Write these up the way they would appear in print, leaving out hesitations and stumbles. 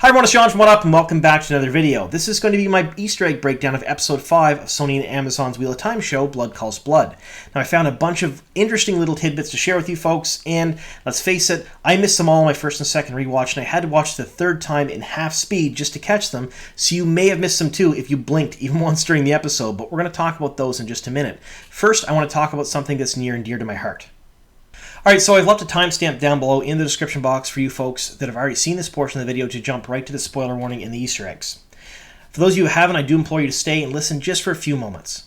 Hi everyone, it's John from What Up, and welcome back to another video. This is going to be my Easter egg breakdown of Episode 5 of Sony and Amazon's Wheel of Time show, Blood Calls Blood. Now, I found a bunch of interesting little tidbits to share with you folks, and let's face it, I missed them all on my first and second rewatch, and I had to watch the third time in half speed just to catch them, so you may have missed them too if you blinked even once during the episode, but we're going to talk about those in just a minute. First, I want to talk about something that's near and dear to my heart. Alright, so I've left a timestamp down below in the description box for you folks that have already seen this portion of the video to jump right to the spoiler warning and the Easter eggs. For those of you who haven't, I do implore you to stay and listen just for a few moments.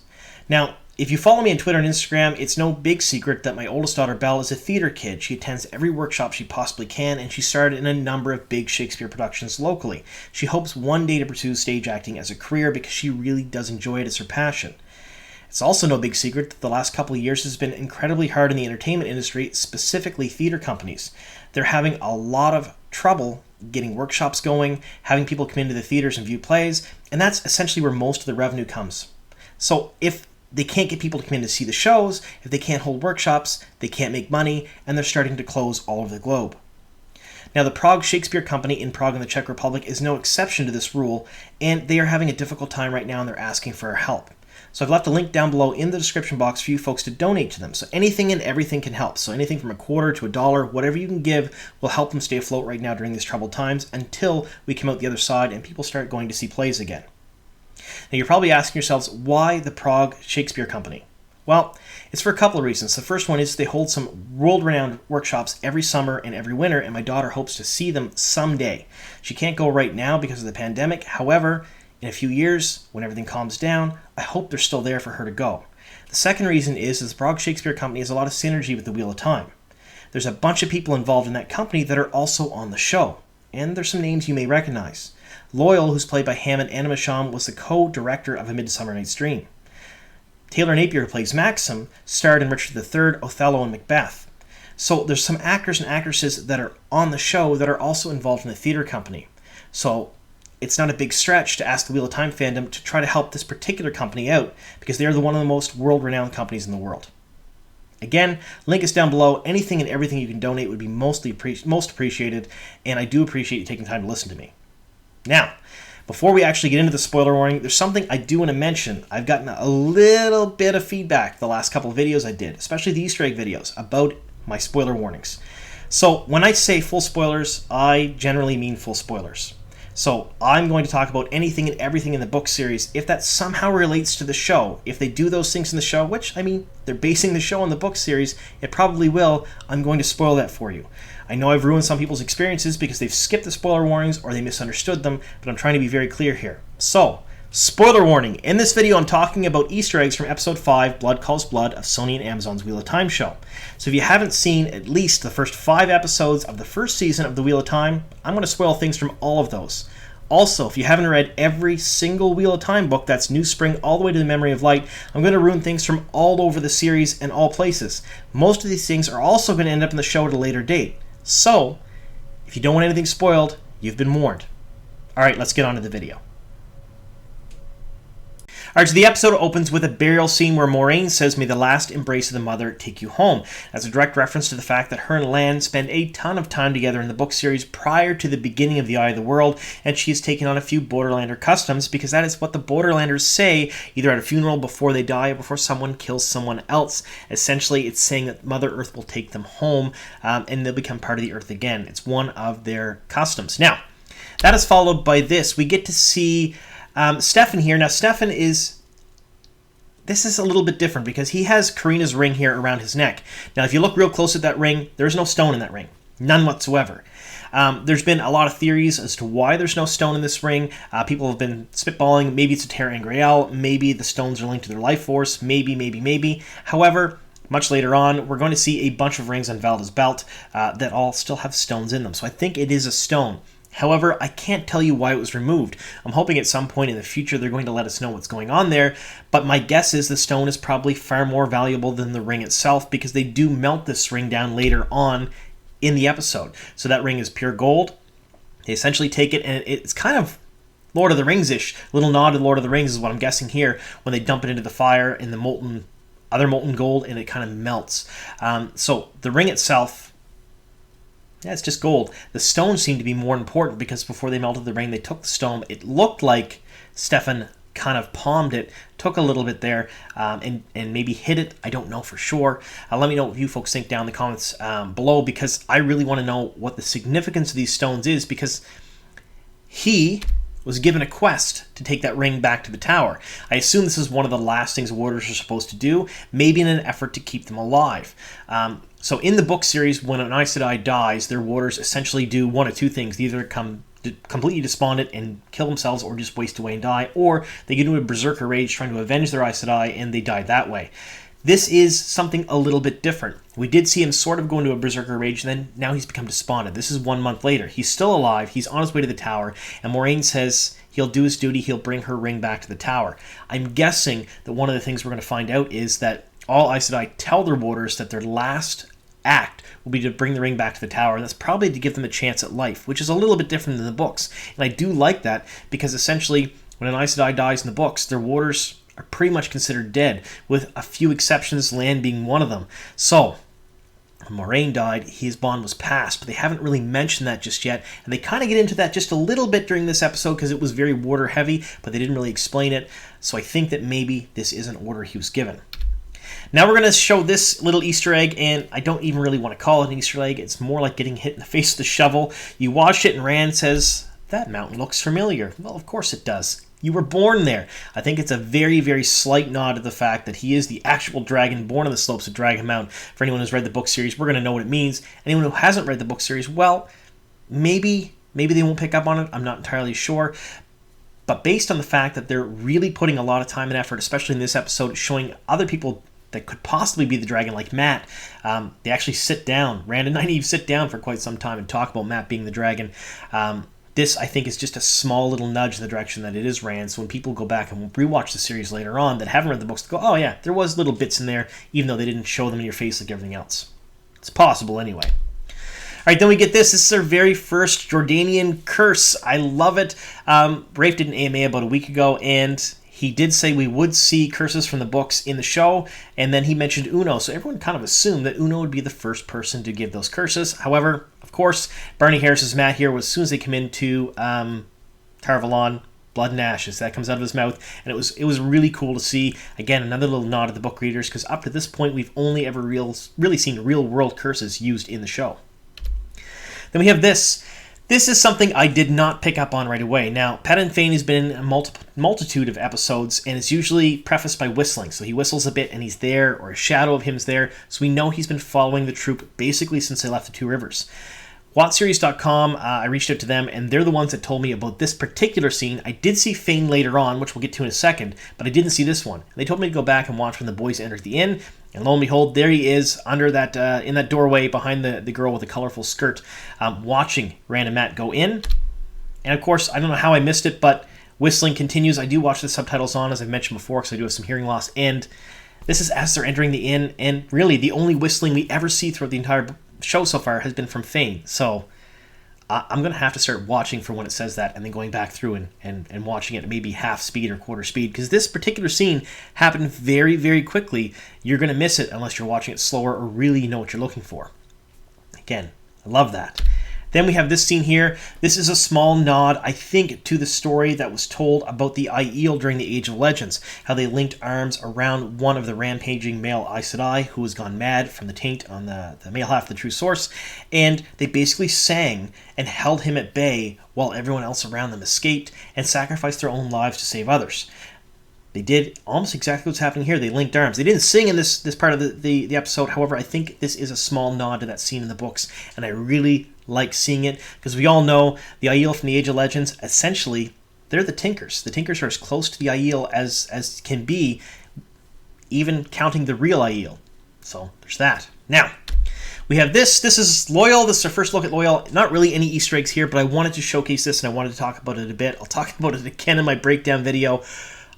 Now, if you follow me on Twitter and Instagram, it's no big secret that my oldest daughter, Belle, is a theater kid. She attends every workshop she possibly can, and she started in a number of big Shakespeare productions locally. She hopes one day to pursue stage acting as a career because she really does enjoy it as her passion. It's also no big secret that the last couple of years has been incredibly hard in the entertainment industry, specifically theater companies. They're having a lot of trouble getting workshops going, having people come into the theaters and view plays, and that's essentially where most of the revenue comes. So if they can't get people to come in to see the shows, if they can't hold workshops, they can't make money, and they're starting to close all over the globe. Now, the Prague Shakespeare Company in Prague in the Czech Republic is no exception to this rule, and they are having a difficult time right now and they're asking for our help. So I've left a link down below in the description box for you folks to donate to them. So anything and everything can help. So anything from $0.25 to $1, whatever you can give will help them stay afloat right now during these troubled times until we come out the other side and people start going to see plays again. Now you're probably asking yourselves, why the Prague Shakespeare Company? Well, it's for a couple of reasons. The first one is they hold some world-renowned workshops every summer and every winter, and my daughter hopes to see them someday. She can't go right now because of the pandemic. However, in a few years, when everything calms down, I hope they're still there for her to go. The second reason is the Prague Shakespeare Company has a lot of synergy with the Wheel of Time. There's a bunch of people involved in that company that are also on the show, and there's some names you may recognize. Loial, who's played by Hammond Animasham, was the co-director of A Midsummer Night's Dream. Taylor Napier, who plays Maxim, starred in Richard III, Othello, and Macbeth. So there's some actors and actresses that are on the show that are also involved in the theater company. So it's not a big stretch to ask the Wheel of Time fandom to try to help this particular company out because they are one of the most world-renowned companies in the world. Again, link is down below. Anything and everything you can donate would be most appreciated, and I do appreciate you taking time to listen to me. Now, before we actually get into the spoiler warning, there's something I do want to mention. I've gotten a little bit of feedback the last couple of videos I did, especially the Easter egg videos, about my spoiler warnings. So when I say full spoilers, I generally mean full spoilers. So I'm going to talk about anything and everything in the book series if that somehow relates to the show. If they do those things in the show, which, I mean, they're basing the show on the book series, it probably will, I'm going to spoil that for you. I know I've ruined some people's experiences because they've skipped the spoiler warnings or they misunderstood them, but I'm trying to be very clear here. So, spoiler warning. In this video, I'm talking about Easter eggs from Episode 5, Blood Calls Blood, of Sony and Amazon's Wheel of Time show. So if you haven't seen at least the first 5 episodes of the first season of the Wheel of Time, I'm going to spoil things from all of those. Also, if you haven't read every single Wheel of Time book, that's New Spring all the way to the Memory of Light, I'm going to ruin things from all over the series and all places. Most of these things are also going to end up in the show at a later date. So, if you don't want anything spoiled, you've been warned. Alright, let's get on to the video. Alright, so the episode opens with a burial scene where Moiraine says, "May the last embrace of the mother take you home." That's a direct reference to the fact that her and Lan spend a ton of time together in the book series prior to the beginning of the Eye of the World, and she has taken on a few Borderlander customs because that is what the Borderlanders say, either at a funeral before they die or before someone kills someone else. Essentially, it's saying that Mother Earth will take them home, and they'll become part of the Earth again. It's one of their customs. Now, that is followed by this. We get to see Stefan here. Now, Stefan this is a little bit different because he has Karina's ring here around his neck. Now, if you look real close at that ring, there's no stone in that ring. None whatsoever. There's been a lot of theories as to why there's no stone in this ring. People have been spitballing. Maybe it's a Terra Angreal. Maybe the stones are linked to their life force. Maybe. However, much later on, we're going to see a bunch of rings on Valda's belt that all still have stones in them. So I think it is a stone. However, I can't tell you why it was removed. I'm hoping at some point in the future they're going to let us know what's going on there, but my guess is the stone is probably far more valuable than the ring itself because they do melt this ring down later on in the episode. So that ring is pure gold. They essentially take it, and it's kind of Lord of the Rings-ish. A little nod to Lord of the Rings is what I'm guessing here when they dump it into the fire in the other molten gold, and it kind of melts. So the ring itself Yeah, it's just gold. The stones seem to be more important because before they melted the ring, they took the stone. It looked like Stefan kind of palmed it, took a little bit there, and maybe hit it. I don't know for sure. Let me know what you folks think down in the comments below, because I really want to know what the significance of these stones is, because he was given a quest to take that ring back to the tower. I assume this is one of the last things warders are supposed to do, maybe in an effort to keep them alive. So in the book series, when an Aes Sedai dies, their warders essentially do one of two things. They either come completely despondent and kill themselves, or just waste away and die, or they get into a berserker rage trying to avenge their Aes Sedai and they die that way. This is something a little bit different. We did see him sort of go into a berserker rage, and then now he's become despondent. This is 1 month later. He's still alive. He's on his way to the tower, and Moiraine says he'll do his duty. He'll bring her ring back to the tower. I'm guessing that one of the things we're going to find out is that all Aes Sedai tell their warders that their last act will be to bring the ring back to the tower, and that's probably to give them a chance at life, which is a little bit different than the books. And I do like that, because essentially when an Aes Sedai dies in the books, their warders are pretty much considered dead, with a few exceptions, Lan being one of them. So when Moiraine died, his bond was passed, but they haven't really mentioned that just yet, and they kind of get into that just a little bit during this episode because it was very warder heavy, but they didn't really explain it. So I think that maybe this is an order he was given. Now we're going to show this little Easter egg, and I don't even really want to call it an Easter egg. It's more like getting hit in the face with a shovel. You watch it and Rand says, "That mountain looks familiar." Well, of course it does. You were born there. I think it's a very, very slight nod to the fact that he is the actual dragon born on the slopes of Dragon Mountain. For anyone who's read the book series, we're going to know what it means. Anyone who hasn't read the book series, well, maybe they won't pick up on it. I'm not entirely sure. But based on the fact that they're really putting a lot of time and effort, especially in this episode, showing other people that could possibly be the dragon, like Mat, they actually sit down. Rand and Nynaeve sit down for quite some time and talk about Mat being the dragon. This, I think, is just a small little nudge in the direction that it is Rand. So when people go back and rewatch the series later on that haven't read the books, they go, "Oh yeah, there was little bits in there, even though they didn't show them in your face like everything else." It's possible anyway. All right, then we get this. This is our very first Jordanian curse. I love it. Rafe did an AMA about a week ago, and he did say we would see curses from the books in the show, and then he mentioned Uno, so everyone kind of assumed that Uno would be the first person to give those curses. However, of course, Barney Harris's Mat here was, as soon as they come into Tar-Valon, blood and ashes. That comes out of his mouth, and it was really cool to see. Again, another little nod to the book readers, because up to this point, we've only ever really seen real-world curses used in the show. Then we have this. This is something I did not pick up on right away. Now, Padan Fain has been in a multitude of episodes, and it's usually prefaced by whistling. So he whistles a bit, and he's there, or a shadow of him's there. So we know he's been following the troop basically since they left the Two Rivers. WatchSeries.com, I reached out to them, and they're the ones that told me about this particular scene. I did see Fain later on, which we'll get to in a second, but I didn't see this one. They told me to go back and watch when the boys entered the inn, and lo and behold, there he is under that in that doorway behind the girl with the colorful skirt, watching Rand and Mat go in. And of course, I don't know how I missed it, but whistling continues. I do watch the subtitles on, as I've mentioned before, because I do have some hearing loss, and this is as they're entering the inn, and really the only whistling we ever see throughout the entire show so far has been from Fain. So I'm going to have to start watching for when it says that, and then going back through and watching it at maybe half speed or quarter speed, because this particular scene happened very, very quickly. You're going to miss it unless you're watching it slower or really know what you're looking for. Again, I love that. Then we have this scene here. This is a small nod, I think, to the story that was told about the Aiel during the Age of Legends, how they linked arms around one of the rampaging male Aes Sedai who has gone mad from the taint on the male half of the true source, and they basically sang and held him at bay while everyone else around them escaped and sacrificed their own lives to save others. They did almost exactly what's happening here. They linked arms. They didn't sing in this part of the episode. However, I think this is a small nod to that scene in the books, and I really like seeing it, because we all know the Aiel from the Age of Legends, essentially, they're the Tinkers. The Tinkers are as close to the Aiel as can be, even counting the real Aiel. So there's that. Now, we have this. This is Loial. This is our first look at Loial. Not really any Easter eggs here, but I wanted to showcase this, and I wanted to talk about it a bit. I'll talk about it again in my breakdown video.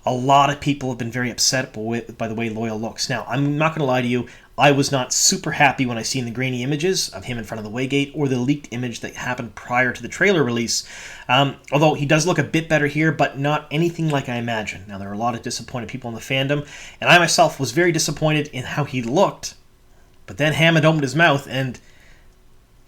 A lot of people have been very upset by the way Loial looks. Now, I'm not going to lie to you. I was not super happy when I seen the grainy images of him in front of the Waygate, or the leaked image that happened prior to the trailer release. Although he does look a bit better here, but not anything like I imagined. Now, there are a lot of disappointed people in the fandom, and I myself was very disappointed in how he looked. But then Hammond opened his mouth, and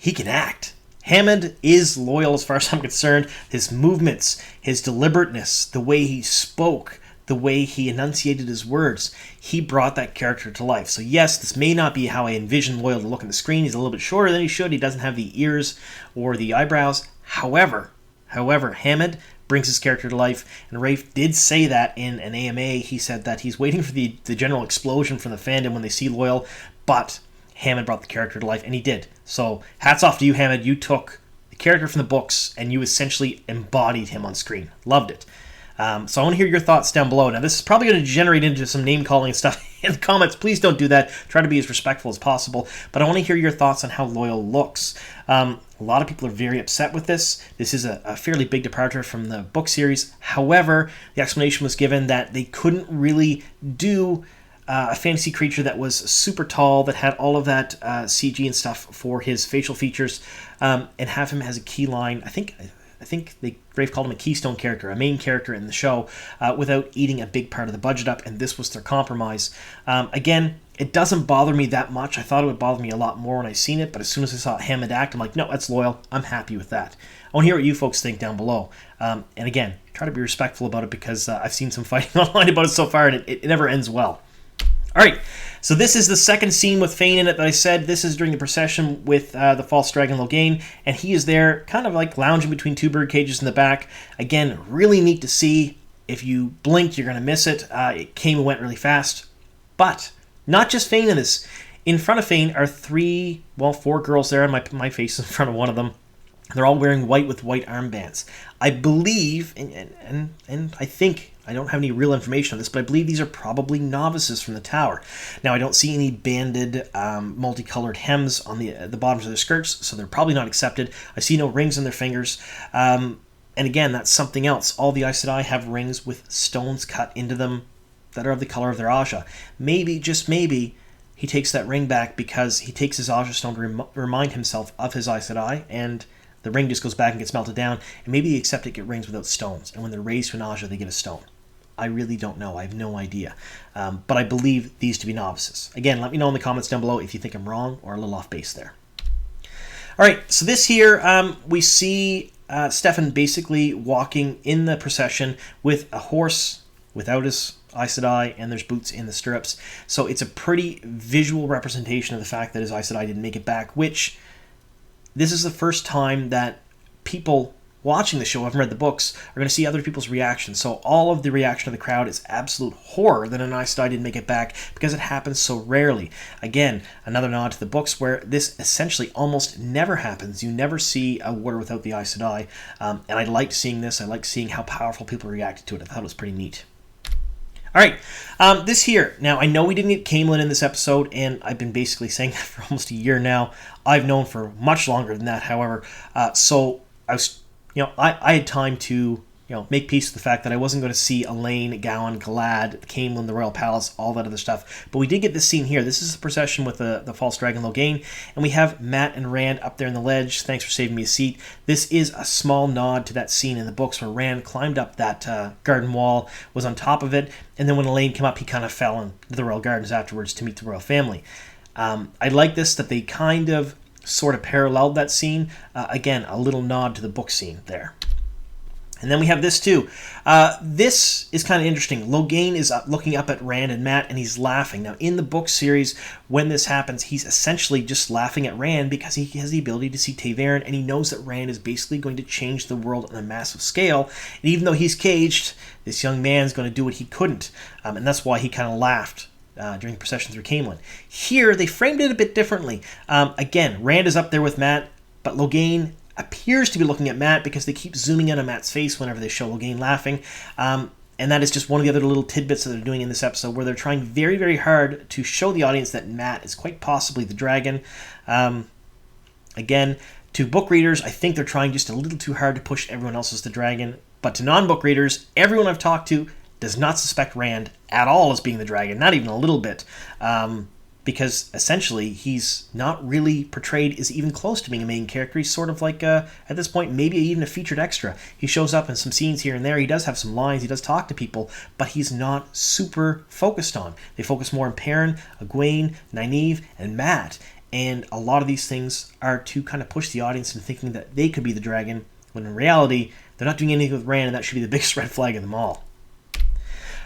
he can act. Hammond is Loial as far as I'm concerned. His movements, his deliberateness, the way he spoke, the way he enunciated his words, he brought that character to life. So yes, this may not be how I envision Loial to look on the screen. He's a little bit shorter than he should. He doesn't have the ears or the eyebrows. However, Hammond brings his character to life, and Rafe did say that in an AMA. He said that he's waiting for the general explosion from the fandom when they see Loial, but Hammond brought the character to life, and he did. So hats off to you, Hammond. You took the character from the books, and you essentially embodied him on screen. Loved it. So I want to hear your thoughts down below. Now, this is probably going to generate into some name-calling and stuff in the comments. Please don't do that. Try to be as respectful as possible. But I want to hear your thoughts on how Loial looks. A lot of people are very upset with this. This is a fairly big departure from the book series. However, the explanation was given that they couldn't really do a fantasy creature that was super tall, that had all of that CG and stuff for his facial features, and have him as a key line. I think Rafe called him a keystone character, a main character in the show, without eating a big part of the budget up, and this was their compromise. Again, it doesn't bother me that much. I thought it would bother me a lot more when I seen it, but as soon as I saw Hammond act, I'm like, no, that's Loial. I'm happy with that. I want to hear what you folks think down below. And again, try to be respectful about it, because I've seen some fighting online about it so far, and it never ends well. All right, so this is the second scene with Fain in it that I said. This is during the procession with the false dragon Logain, and he is there kind of like lounging between two bird cages in the back. Again, really neat to see. If you blinked, you're going to miss it. It came and went really fast. But not just Fain in this. In front of Fain are four girls there, and my face is in front of one of them. They're all wearing white with white armbands. I believe, and I think, I don't have any real information on this, but I believe these are probably novices from the tower. Now, I don't see any banded, multicolored hems on the bottoms of their skirts, so they're probably not accepted. I see no rings on their fingers. And again, that's something else. All the Aes Sedai have rings with stones cut into them that are of the color of their Aja. Maybe, just maybe, he takes that ring back because he takes his Aja stone to remind himself of his Aes Sedai, and the ring just goes back and gets melted down, and maybe the Accepted get rings without stones, and when they're raised to an Aja, they get a stone. I really don't know. I have no idea. But I believe these to be novices. Again, let me know in the comments down below if you think I'm wrong or a little off base there. All right, so this here, we see Stefan basically walking in the procession with a horse without his Aes Sedai, and there's boots in the stirrups. So it's a pretty visual representation of the fact that his Aes Sedai didn't make it back, which this is the first time that people watching the show, who haven't read the books, are going to see other people's reactions. So all of the reaction of the crowd is absolute horror that an Aes Sedai didn't make it back, because it happens so rarely. Again, another nod to the books where this essentially almost never happens. You never see a Warder without the Aes Sedai, and I liked seeing this. I liked seeing how powerful people reacted to it. I thought it was pretty neat. All right, this here. Now, I know we didn't get Camelin in this episode, and I've been basically saying that for almost a year now. I've known for much longer than that, however. So I was, I had time to, make peace with the fact that I wasn't going to see Elaine, Gowan, Galad, Camelin, the Royal Palace, all that other stuff. But we did get this scene here. This is the procession with the false dragon Logain, and we have Mat and Rand up there in the ledge. Thanks for saving me a seat. This is a small nod to that scene in the books where Rand climbed up that garden wall, was on top of it, and then when Elaine came up, he kind of fell into the royal gardens afterwards to meet the royal family. I like this, that they kind of sort of paralleled that scene. Again, a little nod to the book scene there. And then we have this too. This is kind of interesting. Logain is looking up at Rand and Mat, and he's laughing. Now, in the book series, when this happens, he's essentially just laughing at Rand because he has the ability to see Ta'veren, and he knows that Rand is basically going to change the world on a massive scale. And even though he's caged, this young man's going to do what he couldn't. And that's why he kind of laughed during the procession through Camelin. Here, they framed it a bit differently. Again, Rand is up there with Mat, but Logain appears to be looking at Mat because they keep zooming in on Mat's face whenever they show Logain laughing. And that is just one of the other little tidbits that they're doing in this episode, where they're trying very, very hard to show the audience that Mat is quite possibly the dragon. Again, to book readers, I think they're trying just a little too hard to push everyone else as the dragon. But to non-book readers, everyone I've talked to does not suspect Rand at all as being the dragon, not even a little bit. Because essentially he's not really portrayed as even close to being a main character. He's sort of like, at this point, maybe even a featured extra. He shows up in some scenes here and there. He does have some lines. He does talk to people, but he's not super focused on. They focus more on Perrin, Egwene, Nynaeve, and Mat. and a lot of these things are to kind of push the audience into thinking that they could be the dragon, when in reality, they're not doing anything with Rand, and that should be the biggest red flag of them all.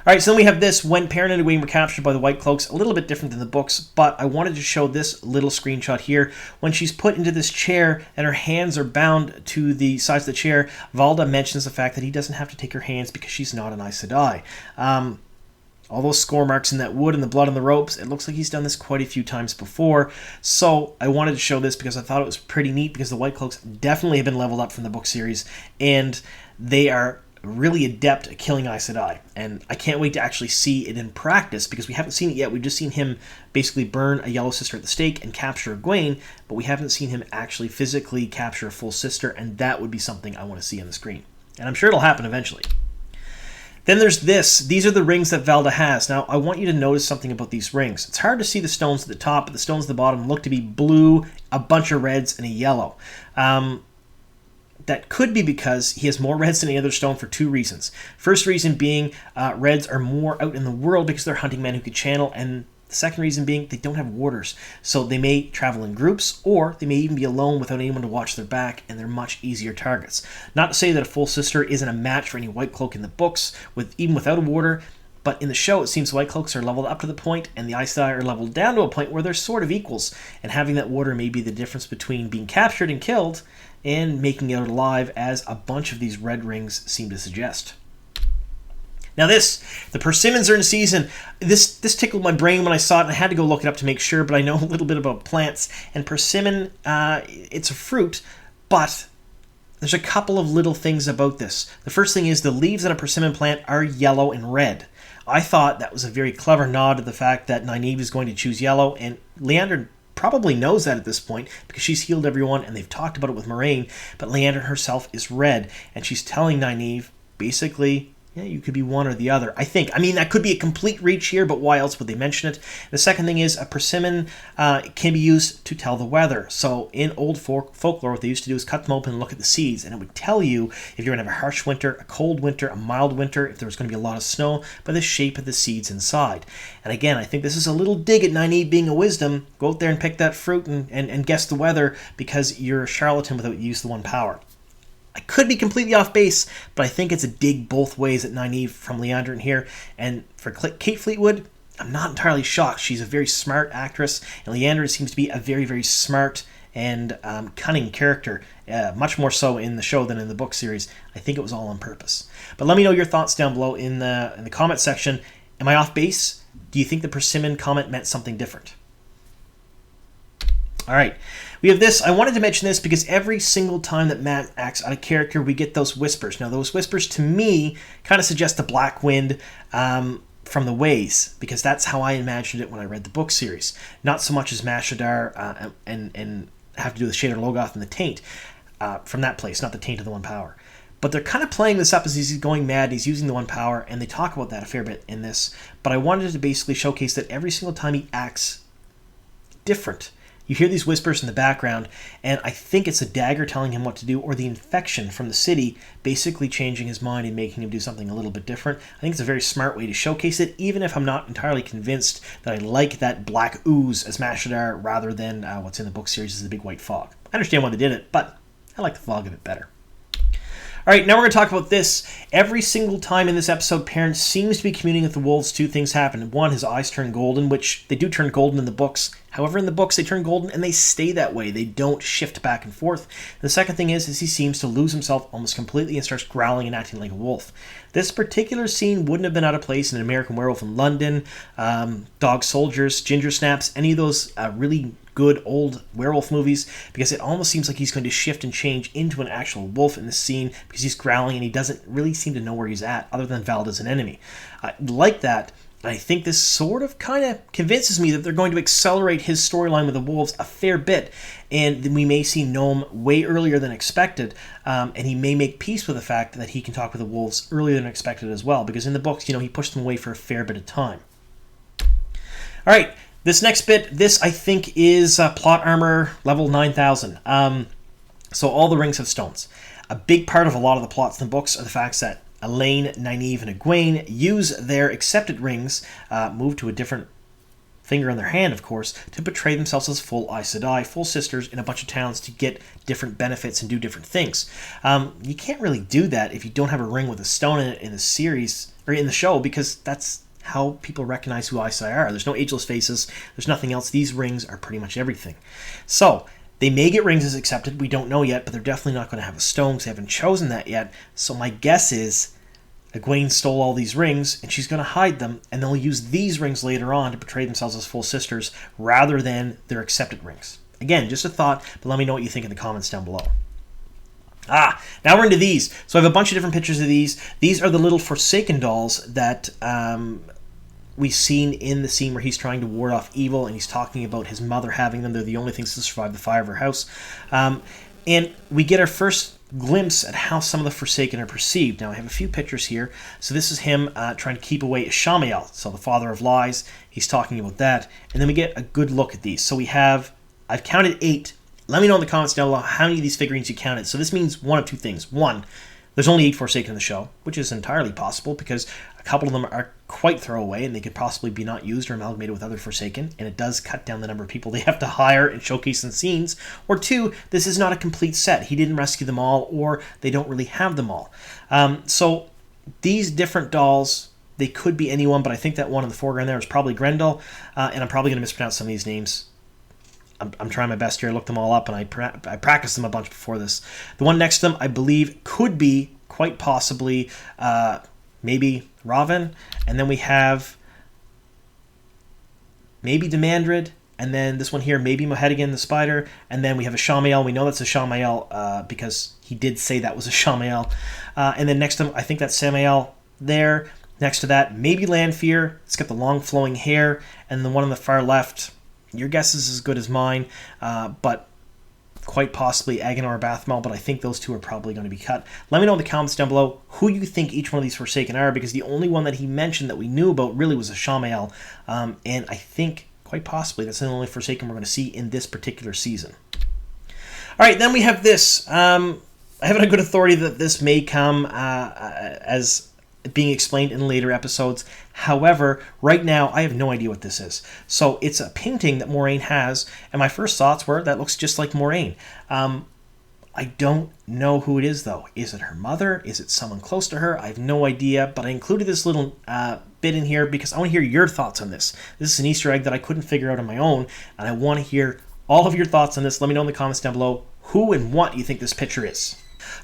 Alright, so then we have this, when Perrin and Logain were captured by the White Cloaks, a little bit different than the books, but I wanted to show this little screenshot here. When she's put into this chair and her hands are bound to the sides of the chair, Valda mentions the fact that he doesn't have to take her hands because she's not an Aes Sedai. All those score marks in that wood and the blood on the ropes, it looks like he's done this quite a few times before. So I wanted to show this because I thought it was pretty neat, because the White Cloaks definitely have been leveled up from the book series, and they are really adept at killing Aes Sedai. And I can't wait to actually see it in practice, because we haven't seen it yet. We've just seen him basically burn a yellow sister at the stake and capture Egwene, but we haven't seen him actually physically capture a full sister, and that would be something I want to see on the screen. And I'm sure it'll happen eventually. Then there's this. These are the rings that Valda has. Now, I want you to notice something about these rings. It's hard to see the stones at the top, but the stones at the bottom look to be blue, a bunch of reds, and a yellow. That could be because he has more reds than any other stone for two reasons. First reason being reds are more out in the world because they're hunting men who could channel, and the second reason being they don't have warders. So they may travel in groups, or they may even be alone without anyone to watch their back, and they're much easier targets. Not to say that a full sister isn't a match for any White Cloak in the books, even without a warder, but in the show it seems White Cloaks are leveled up to the point, and the Aes Sedai are leveled down to a point where they're sort of equals, and having that warder may be the difference between being captured and killed and making it out alive, as a bunch of these red rings seem to suggest. Now the persimmons are in season. This tickled my brain when I saw it, and I had to go look it up to make sure, but I know a little bit about plants. And persimmon, it's a fruit, but there's a couple of little things about this. The first thing is the leaves on a persimmon plant are yellow and red. I thought that was a very clever nod to the fact that Nynaeve is going to choose yellow, and Liandrin probably knows that at this point because she's healed everyone and they've talked about it with Moiraine, but Liandrin herself is red, and she's telling Nynaeve, basically, yeah, you could be one or the other. I think. I mean, that could be a complete reach here, but why else would they mention it? The second thing is a persimmon can be used to tell the weather. So in old folklore, what they used to do is cut them open and look at the seeds, and it would tell you if you're going to have a harsh winter, a cold winter, a mild winter, if there was going to be a lot of snow, by the shape of the seeds inside. And again, I think this is a little dig at Nynaeve being a wisdom. Go out there and pick that fruit and guess the weather because you're a charlatan without use the one power. I could be completely off base, but I think it's a dig both ways at Nynaeve from Liandrin here. And for Kate Fleetwood, I'm not entirely shocked. She's a very smart actress, and Liandrin seems to be a very, very smart and cunning character, much more so in the show than in the book series. I think it was all on purpose. But let me know your thoughts down below in the comment section. Am I off base? Do you think the persimmon comment meant something different? All right, we have this. I wanted to mention this because every single time that Mat acts out of character, we get those whispers. Now, those whispers, to me, kind of suggest the Black Wind from the Ways, because that's how I imagined it when I read the book series. Not so much as Mashadar and have to do with Shader Logoth and the Taint from that place, not the Taint of the One Power. But they're kind of playing this up as he's going mad, and he's using the One Power, and they talk about that a fair bit in this. But I wanted to basically showcase that every single time he acts different. You hear these whispers in the background, and I think it's a dagger telling him what to do, or the infection from the city basically changing his mind and making him do something a little bit different. I think it's a very smart way to showcase it, even if I'm not entirely convinced that I like that black ooze as Mashadar rather than what's in the book series as the big white fog. I understand why they did it, but I like the fog a bit better. All right, now we're going to talk about this. Every single time in this episode, Perrin seems to be communing with the wolves. Two things happen. One, his eyes turn golden, which they do turn golden in the books. However, in the books, they turn golden and they stay that way. They don't shift back and forth. The second thing is he seems to lose himself almost completely and starts growling and acting like a wolf. This particular scene wouldn't have been out of place in An American Werewolf in London, Dog Soldiers, Ginger Snaps, any of those really good old werewolf movies, because it almost seems like he's going to shift and change into an actual wolf in this scene because he's growling and he doesn't really seem to know where he's at other than Valda's an enemy. Like that, I think this sort of kind of convinces me that they're going to accelerate his storyline with the wolves a fair bit, and then we may see Nome way earlier than expected, and he may make peace with the fact that he can talk with the wolves earlier than expected as well, because in the books, he pushed them away for a fair bit of time. All right. This next bit, this I think is plot armor level 9,000. So all the rings have stones. A big part of a lot of the plots in the books are the facts that Elaine, Nynaeve, and Egwene use their accepted rings, move to a different finger on their hand, of course, to portray themselves as full Aes Sedai, full sisters in a bunch of towns to get different benefits and do different things. You can't really do that if you don't have a ring with a stone in it in the series, or in the show, because that's how people recognize who Aes Sedai are. There's no ageless faces, there's nothing else. These rings are pretty much everything. So, they may get rings as accepted, we don't know yet, but they're definitely not going to have a stone because they haven't chosen that yet. So my guess is Egwene stole all these rings, and she's going to hide them, and they'll use these rings later on to portray themselves as full sisters, rather than their accepted rings. Again, just a thought, but let me know what you think in the comments down below. Now we're into these. So I have a bunch of different pictures of these. These are the little Forsaken dolls that we've seen in the scene where he's trying to ward off evil, and he's talking about his mother having them. They're the only things to survive the fire of her house. And we get our first glimpse at how some of the Forsaken are perceived. Now, I have a few pictures here. So this is him trying to keep away Ishamael, so the father of lies. He's talking about that. And then we get a good look at these. So we have, I've counted 8. Let me know in the comments down below how many of these figurines you counted. So this means one of two things. One, there's only 8 Forsaken in the show, which is entirely possible because a couple of them are quite throwaway and they could possibly be not used or amalgamated with other Forsaken, and it does cut down the number of people they have to hire and showcase in scenes. Or 2, this is not a complete set. He didn't rescue them all, or they don't really have them all. So these different dolls, they could be anyone, but I think that one in the foreground there is probably Grendel, and I'm probably going to mispronounce some of these names. I'm trying my best here. I looked them all up, and I practiced them a bunch before this. The one next to them, I believe, could be, quite possibly, maybe Raven. And then we have maybe Demandred. And then this one here, maybe Mohedigan the Spider. And then we have a Ishamael. We know that's a Ishamael because he did say that was a Ishamael. And then next to him, I think that's Samael there. Next to that, maybe Lanfear. It's got the long flowing hair. And the one on the far left, your guess is as good as mine, but quite possibly Aegonor Bathmel, but I think those two are probably going to be cut. Let me know in the comments down below who you think each one of these Forsaken are, because the only one that he mentioned that we knew about really was a Ishamael, and I think quite possibly that's the only Forsaken we're going to see in this particular season. Alright, then we have this. I have it on good authority that this may come as being explained in later episodes. However, right now, I have no idea what this is. So it's a painting that Moiraine has, and my first thoughts were, that looks just like Moiraine. I don't know who it is, though. Is it her mother? Is it someone close to her? I have no idea, but I included this little bit in here because I want to hear your thoughts on this. This is an Easter egg that I couldn't figure out on my own, and I want to hear all of your thoughts on this. Let me know in the comments down below who and what you think this picture is.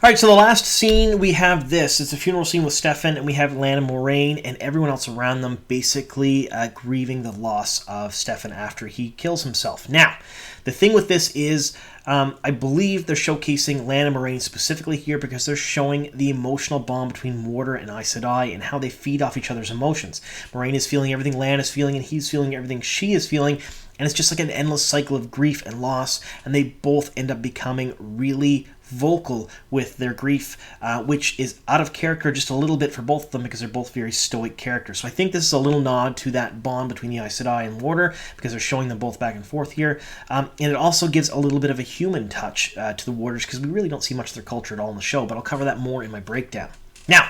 Alright, so the last scene, we have this. It's a funeral scene with Stefan, and we have Lan and Moiraine and everyone else around them basically grieving the loss of Stefan after he kills himself. Now, the thing with this is, I believe they're showcasing Lan and Moiraine specifically here because they're showing the emotional bond between Warder and Aes Sedai and how they feed off each other's emotions. Moiraine is feeling everything Lan is feeling, and he's feeling everything she is feeling, and it's just like an endless cycle of grief and loss, and they both end up becoming really vocal with their grief, which is out of character just a little bit for both of them because they're both very stoic characters. So I think this is a little nod to that bond between the Aes Sedai and Warder because they're showing them both back and forth here. And it also gives a little bit of a human touch to the Warders because we really don't see much of their culture at all in the show, but I'll cover that more in my breakdown. Now,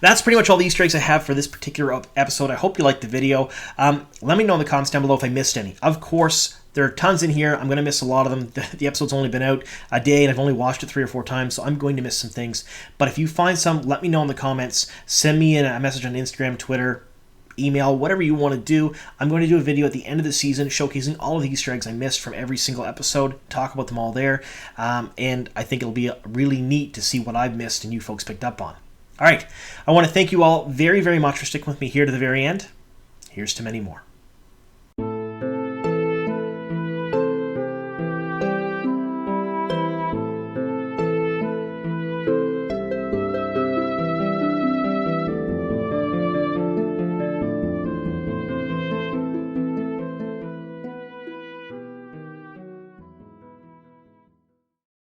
that's pretty much all the Easter eggs I have for this particular episode. I hope you liked the video. Let me know in the comments down below if I missed any. Of course, there are tons in here. I'm going to miss a lot of them. The episode's only been out a day, and I've only watched it 3 or 4 times, so I'm going to miss some things. But if you find some, let me know in the comments. Send me a message on Instagram, Twitter, email, whatever you want to do. I'm going to do a video at the end of the season showcasing all of the Easter eggs I missed from every single episode, talk about them all there, and I think it'll be really neat to see what I've missed and you folks picked up on. All right, I want to thank you all very, very much for sticking with me here to the very end. Here's to many more.